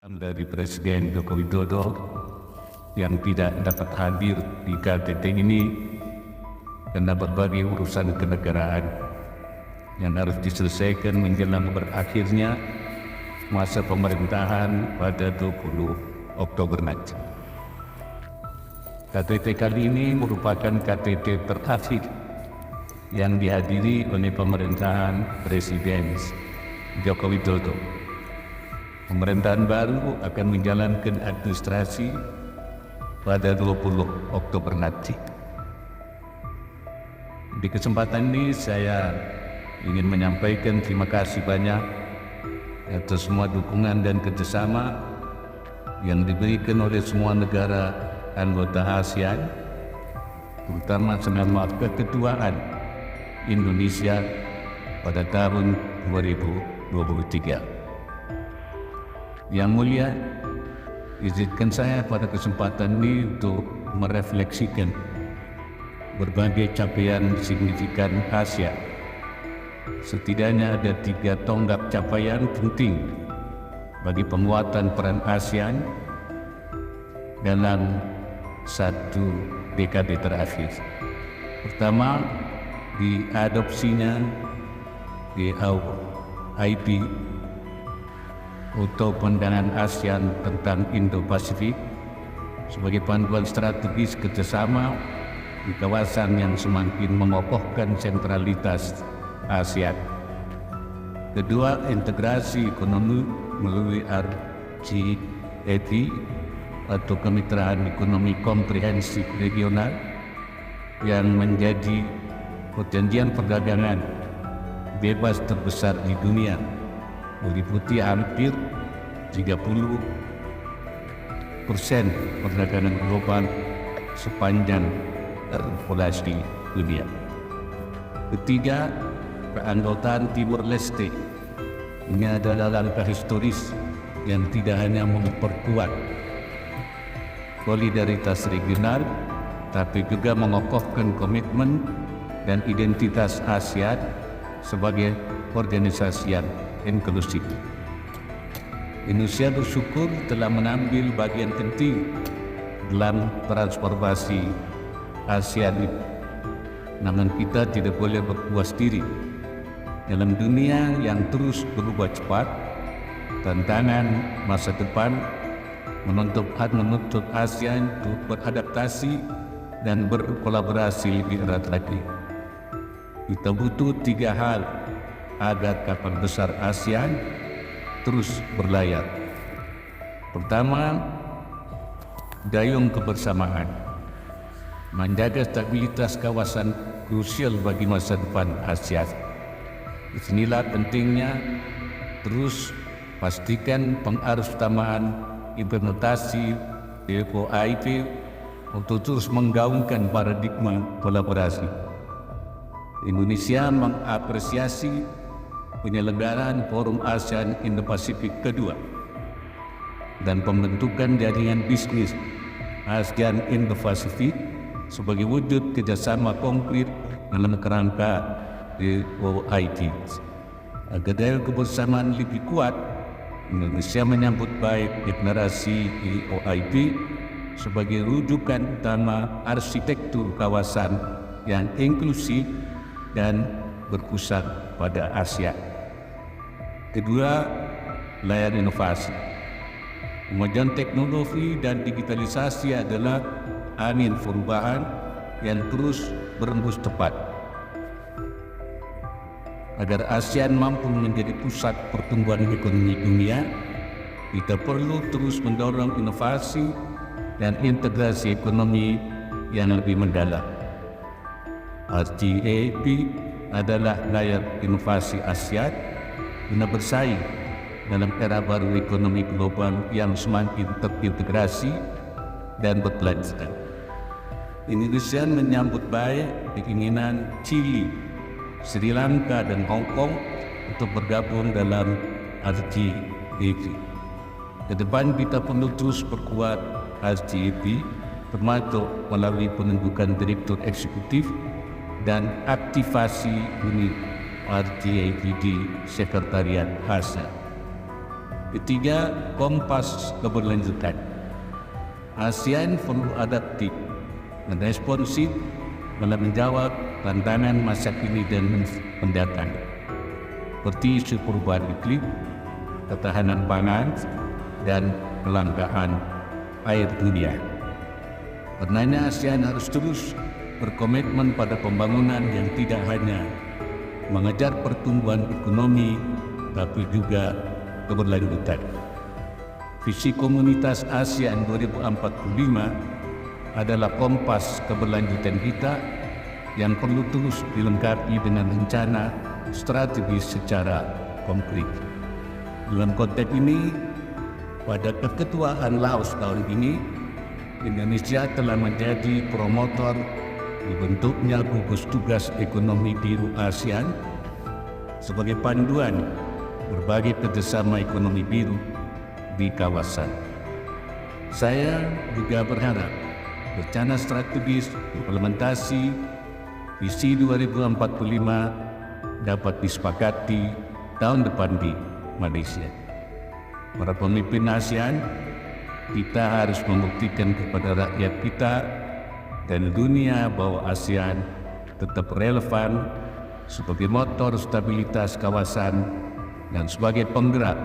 Dari Presiden Joko Widodo yang tidak dapat hadir di KTT ini karena berbagai urusan kenegaraan yang harus diselesaikan menjelang berakhirnya masa pemerintahan pada 20 Oktober nanti. KTT kali ini merupakan KTT terakhir yang dihadiri oleh pemerintahan Presiden Joko Widodo. Pemerintahan baru akan menjalankan administrasi pada 20 Oktober nanti. Di kesempatan ini saya ingin menyampaikan terima kasih banyak atas semua dukungan dan kerjasama yang diberikan oleh semua negara anggota ASEAN, terutama selama keketuaan Indonesia pada tahun 2023. Yang mulia, izinkan saya pada kesempatan ini untuk merefleksikan berbagai capaian signifikan ASEAN. Setidaknya ada 3 tonggak capaian penting bagi penguatan peran ASEAN dalam 1 dekade terakhir. Pertama, diadopsinya GAIP atau Pandangan ASEAN tentang Indo-Pasifik sebagai panduan strategis kerjasama di kawasan yang semakin mengokohkan sentralitas ASEAN. Kedua, integrasi ekonomi melalui RCEP atau Kemitraan Ekonomi Komprehensif Regional yang menjadi perjanjian perdagangan bebas terbesar di dunia, meliputi hampir 30% perdagangan global sepanjang populasi dunia. Ketiga, keanggotaan Timur Leste. Ini adalah langkah historis yang tidak hanya memperkuat solidaritas regional, tapi juga mengokohkan komitmen dan identitas ASEAN sebagai organisasi yang inklusif. Indonesia bersyukur telah mengambil bagian penting dalam transformasi ASEAN. Namun kita tidak boleh berpuas diri. Dalam dunia yang terus berubah cepat, tantangan masa depan menuntut ASEAN untuk beradaptasi dan berkolaborasi lebih erat lagi. Kita butuh 3 hal agar kapal besar ASEAN terus berlayar. Pertama, dayung kebersamaan. Menjaga stabilitas kawasan krusial bagi masa depan ASEAN. Disinilah pentingnya terus pastikan pengarusutamaan implementasi GAIP untuk terus menggaungkan paradigma kolaborasi. Indonesia mengapresiasi penyelenggaraan Forum ASEAN Indo-Pasifik kedua dan pembentukan jaringan bisnis ASEAN Indo-Pasifik sebagai wujud kerjasama konkret dalam kerangka GAIP. Agar daya kebersamaan lebih kuat, Indonesia menyambut baik deklarasi GAIP sebagai rujukan utama arsitektur kawasan yang inklusif dan berpusat pada ASEAN. Kedua, layar inovasi. Kemajuan teknologi dan digitalisasi adalah angin perubahan yang terus berembus tepat. Agar ASEAN mampu menjadi pusat pertumbuhan ekonomi dunia, kita perlu terus mendorong inovasi dan integrasi ekonomi yang lebih mendalam. RCEP adalah layar inovasi ASEAN guna bersaing dalam era baru ekonomi global yang semakin terintegrasi dan berkelanjutan. Indonesia menyambut baik keinginan Chili, Sri Lanka dan Hong Kong untuk bergabung dalam RCEP. Ke depan kita perlu terus perkuat RCEP, termasuk melalui penunjukan direktur eksekutif dan aktivasi unit RCEP di Sekretariat ASEAN. Ketiga, kompas keberlanjutan. ASEAN perlu adaptif dan responsif dalam menjawab tantangan masa kini dan mendatang, seperti isu perubahan iklim, ketahanan pangan, dan kelangkaan air dunia. Karenanya ASEAN harus terus berkomitmen pada pembangunan yang tidak hanya mengejar pertumbuhan ekonomi, tapi juga keberlanjutan. Visi Komunitas ASEAN 2045 adalah kompas keberlanjutan kita yang perlu terus dilengkapi dengan rencana strategis secara konkret. Dalam konteks ini, pada keketuaan Laos tahun ini, Indonesia telah menjadi promotor dibentuknya gugus tugas ekonomi biru ASEAN sebagai panduan berbagai kerjasama ekonomi biru di kawasan. Saya juga berharap rencana strategis implementasi visi 2045 dapat disepakati tahun depan di Malaysia. Para pemimpin ASEAN, kita harus membuktikan kepada rakyat kita dan dunia bahwa ASEAN tetap relevan sebagai motor stabilitas kawasan dan sebagai penggerak